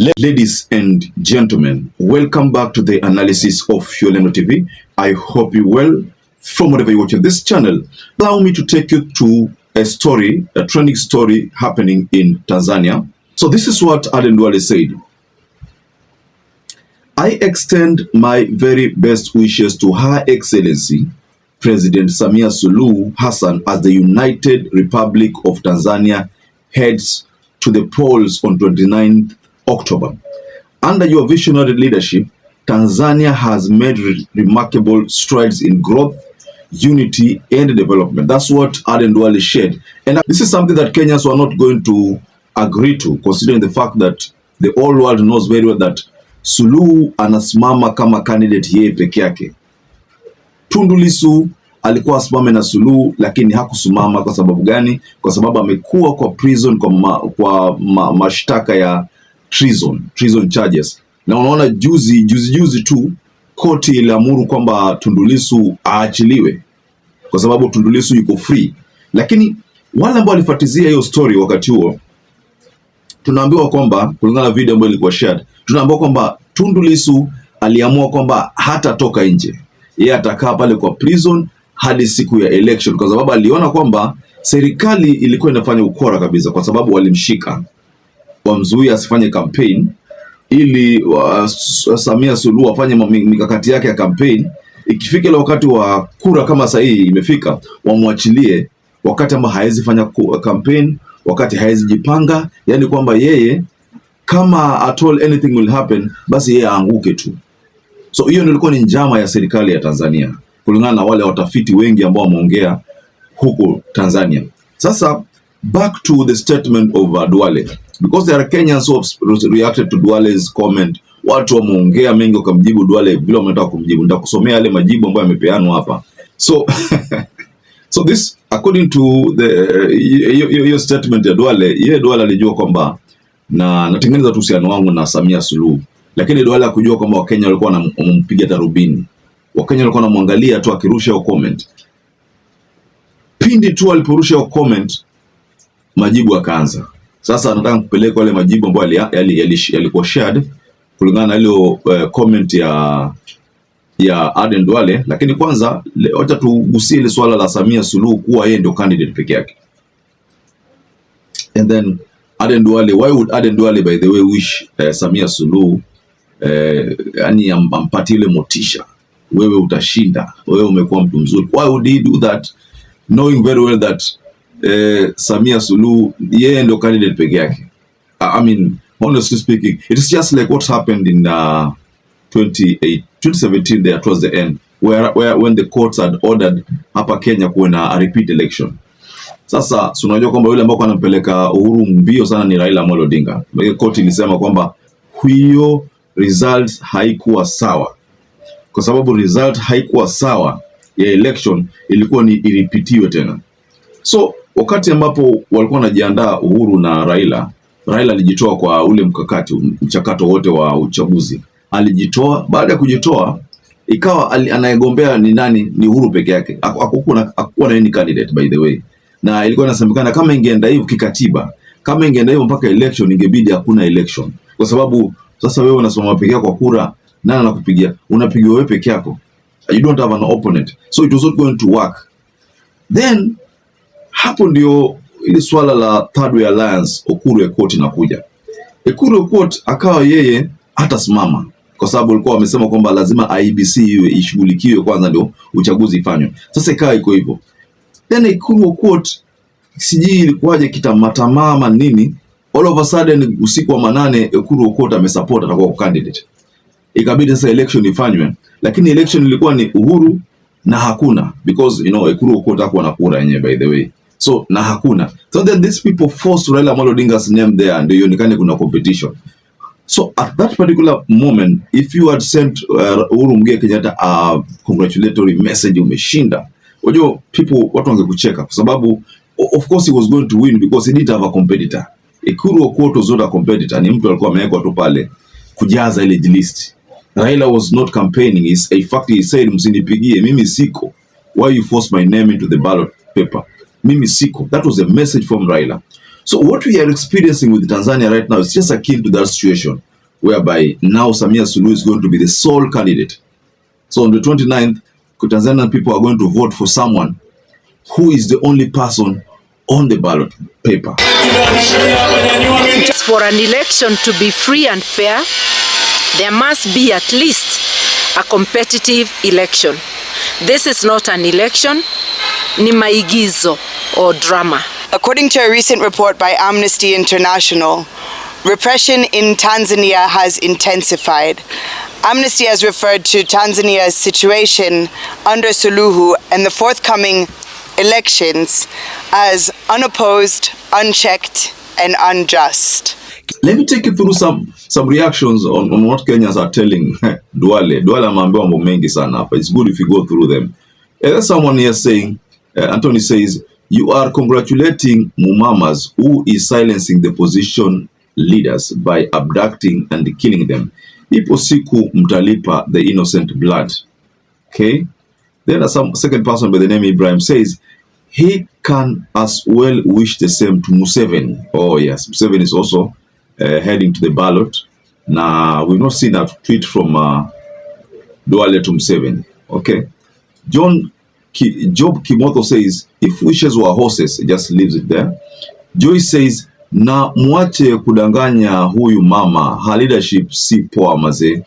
Ladies and gentlemen, welcome back to the analysis of YOLENO TV. I hope you well from whatever you're watching this channel. Allow me to take you to a story, a trending story happening in Tanzania. So this is what DUALE said. I extend my very best wishes to Her Excellency President SAMIA Suluhu Hassan as the United Republic of Tanzania heads to the polls on 29th October. Under your visionary leadership, Tanzania has made remarkable strides in growth, unity, and development. That's what DUALE shared. And this is something that Kenyans were not going to agree to, considering the fact that the whole world knows very well that Suluhu anasimama kama candidate yeye peke yake. Tundu Lissu alikuwa asimame na Suluhu, lakini hakusimama. Kwa sababu gani? Kwa sababu amekuwa kwa prison kwa mashtaka ya treason charges. Na unaona juzi tu koti iliamuru kwamba Tundu Lissu aachiliwe kwa sababu Tundu Lissu yuko free. Lakini wale ambao walifuatilia hiyo story wakati huo, tunaambiwa kwamba kulingana na video ambayo ilikuwa shared, tunaambiwa kwamba Tundu Lissu aliamua kwamba hatatoka nje. Yeye atakaa pale kwa prison hadi siku ya election, kwa sababu aliona kwamba serikali ilikuwa inafanya ukora kabisa, kwa sababu walimshika wamzuia asifanye campaign ili Samia Suluhu afanye mikakati yake ya campaign. Ikifika ile wakati wa kura kama sasa hii imefika, wamwachilie wakati ambao hawezi fanya campaign, wakati hawezi jipanga, yani kwamba yeye kama at all anything will happen, basi yeye aanguke tu. So hiyo ndio ilikuwa ni njama ya serikali ya Tanzania, kulingana na wale watafiti wengi ambao wameongea huko Tanzania. Sasa back to the statement of DUALE, because there are Kenyans who have reacted to DUALE's comment. Watu wameongea mengi wakamjibu DUALE vile wametaka kumjibu. Nitakusomea yale majibu ambayo yamepeanwa hapa. So so this according to the statement ya DUALE, DUALE alijua kwamba natengeneza uhusiano wangu na Samia Suluhu, lakini DUALE hakujua kwamba Wakenya walikuwa wanampiga tarubini. Wakenya walikuwa wanamwangalia tu akirusha hiyo comment. Pindi tu aliporusha hiyo comment, majibu akaanza. Sasa nataka kupeleka wale majibu ambayo yalikuwa shared kulingana na ile comment ya ADEN DUALE. Lakini kwanza acha tugusie ile swala la Samia Suluhu kuwa yeye ndio candidate peke yake. And then ADEN DUALE, why would ADEN DUALE by the way wish Samia Suluhu yani ampatie ile motisha, wewe utashinda, wewe umekuwa mtu mzuri? Why would he do that knowing very well that Samia Suluhu yeye ndio candidate peke yake? I mean, honestly speaking, it is just like what happened in 2017 there towards the end, where when the courts had ordered hapa Kenya kuwe na a repeat election. Sasa unajua kwamba yule ambao anampeleka Uhuru mbio sana ni Raila Amolo Odinga. Court ilisema kwamba hiyo result haikuwa sawa, kwa sababu result haikuwa sawa ya election ilikuwa ni iripitiwe tena. So wakati ambapo walikuwa wanajiandaa Uhuru na Raila alijitoa kwa ule mchakato wote wa uchaguzi. Alijitoa. Baada ya kujitoa, ikawa anayegombea ni nani? Ni Uhuru peke yake. Hakukuwa na any candidate by the way. Na ilikuwa inasemekana kama ingeenda hivyo kikatiba, kama ingeenda hivyo mpaka election, ingebidi hakuna election, kwa sababu sasa wewe unasoma peke yako kwa kura, nani anakupigia? Unapigiwa wewe peke yako. You don't have an opponent. So it was not going to work. Then hapo ndio ile swala la third way alliance, Ekuru Aukot inakuja. Ekuru Aukot akawa yeye hatasimama, kwa sababu walikuwa wamesema kwamba lazima IEBC ishughulikiwe kwanza ndio uchaguzi ifanywe. Sasa ikawa iko hivyo. Then Ekuru Aukot sijui ilikuwaje kitamatamama nini, all of a sudden usiku wa manane Ekuru Aukot amesupport atakuwa candidate. Ikabidi sasa election ifanywe, lakini election ilikuwa ni Uhuru na hakuna, because you know Ekuru Aukot hakuwa na kura yenyewe by the way. So na hakuna. So then these people forced Raila Amolo Odinga's name there, and ionekane kuna competition. So at that particular moment, if you had sent Uhuru Muigai Kenyatta a congratulatory message, umeshinda, unajua watu wangekucheka, kwa sababu of course he was going to win because he didn't have a competitor. Ekuru Aukot was not a competitor, ni mtu alikuwa amewekwa tu pale kujaza ile list. Raila was not campaigning. In fact, he said, msinipigie, mimi siko. Why you force my name into the ballot paper? Mimi siko. That was a message from Raila. So what we are experiencing with Tanzania right now is just akin to that situation. whereby now Samia Suluhu is going to be the sole candidate. So on the 29th, Tanzanian people are going to vote for someone who is the only person on the ballot paper. For an election to be free and fair, there must be at least a competitive election. This is not an election, ni maigizo or drama. According to a recent report by Amnesty International, repression in Tanzania has intensified. Amnesty has referred to Tanzania's situation under Suluhu and the forthcoming elections as unopposed, unchecked, and unjust. Let me take you through some reactions on what Kenyans are telling DUALE. DUALE ameambiwa mambo mengi sana hapa. It's good if you go through them. There's someone here saying, Anthony says, you are congratulating Mumamas who is silencing the opposition leaders by abducting and killing them. Ipo siku mtalipa the innocent blood. Okay? Then some second person by the name Ibrahim says, he can as well wish the same to Museveni. Oh yes, Museveni is also heading to the ballot. Now, we've not seen a tweet from DUALE to Museveni. Okay? Job Kimoto says, if wishes were horses, it just leaves it there. Joyce says, na mwache kudanganya huyu mama, her leadership si poa maze.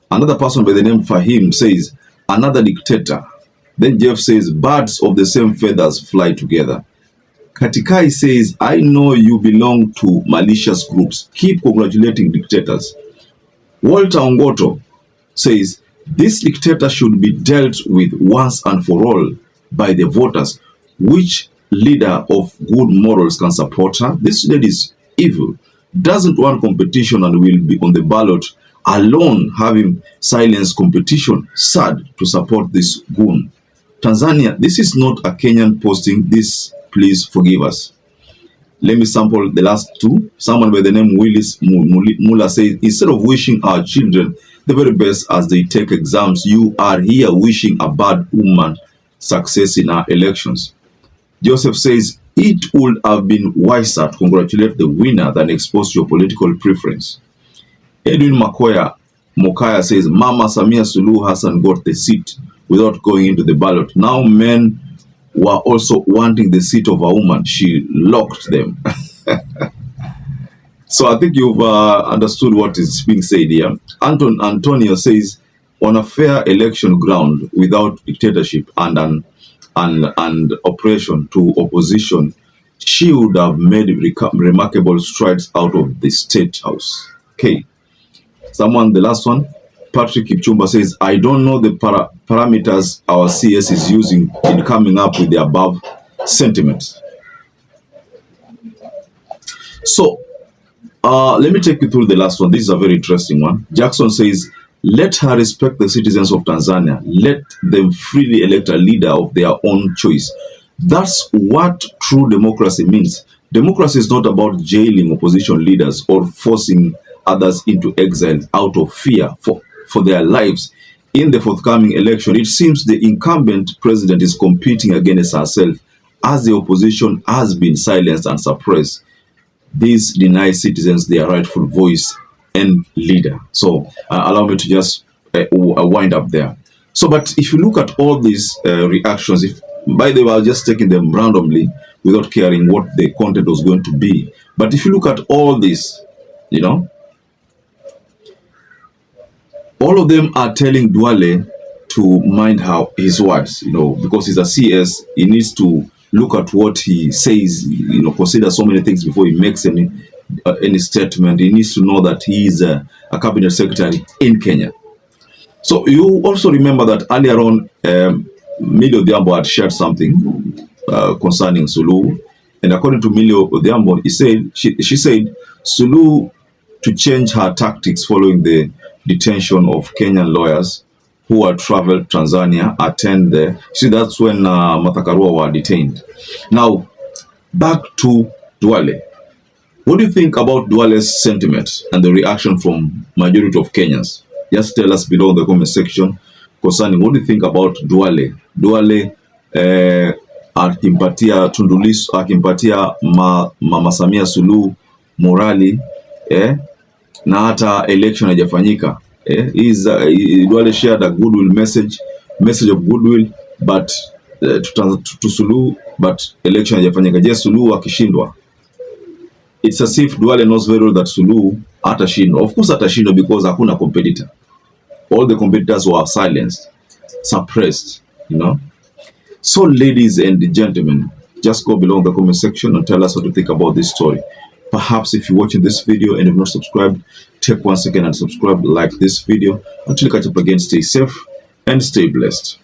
Another person by the name Fahim says, another dictator. Then Jeff says, birds of the same feathers fly together. Katikai says, I know you belong to malicious groups. Keep congratulating dictators. Walter Ongoto says, this dictator should be dealt with once and for all by the voters. Which leader of good morals can support her? This lady is evil, doesn't want competition and will be on the ballot alone, having silenced competition. Sad to support this goon. Tanzania, this is not a Kenyan posting this. Please forgive us. Let me sample the last two. Someone by the name Willis Mula says, instead of wishing our children the very best as they take exams, you are here wishing a bad woman success in our elections. Joseph says, it would have been wiser to congratulate the winner than expose your political preference. Edwin Mokaya says, Mama Samia Suluhu Hassan got the seat without going into the ballot. Now men were also wanting the seat of a woman. She locked them. So I think you've understood what is being said here. Antonio says, on a fair election ground without dictatorship and oppression to opposition, she would have made remarkable strides out of the state house. Okay. Someone, the last one, Patrick Kipchumba says, I don't know the parameters our CS is using in coming up with the above sentiments. So, let me take you through the last one. This is a very interesting one. Jackson says, let her respect the citizens of Tanzania. Let them freely elect a leader of their own choice. That's what true democracy means. Democracy is not about jailing opposition leaders or forcing others into exile out of fear for their lives. In the forthcoming election, it seems the incumbent president is competing against herself as the opposition has been silenced and suppressed. This denies citizens their rightful voice and leader. So allow me to just wind up there. So, but if you look at all these reactions, if by the way, I was just taking them randomly without caring what the content was going to be. But if you look at all this, you know, all of them are telling DUALE to mind his words, you know, because he's a CS, he needs to look at what he says, you know, consider so many things before he makes any statement. He needs to know that he is a cabinet secretary in Kenya. So you also remember that earlier on, Millie Odhiambo had shared something concerning Suluhu, and according to Millie Odhiambo, she said Suluhu to change her tactics following the detention of Kenyan lawyers who had traveled Tanzania, attend there. See, that's when Martha Karua were detained. Now, back to DUALE. What do you think about DUALE's sentiment and the reaction from majority of Kenyans? Just tell us below in the comment section concerning what do you think about DUALE. DUALE akimpatia Tundu Lissu, akimpatia Mama Samia Suluhu morali, na hata election haijafanyika. Duale shared a goodwill message of goodwill, but to Suluhu, but election haijafanyika. Je, Suluhu akishindwa, it's as if Duale knows very well that Suluhu atashindwa. Of course atashindwa because hakuna competitor. All the competitors were silenced, suppressed, you know. So ladies and gentlemen, just go below in the comment section and tell us what you think about this story. Perhaps if you're watching this video and you've not subscribed, take 1 second and subscribe, like this video. Until you catch up again, stay safe and stay blessed.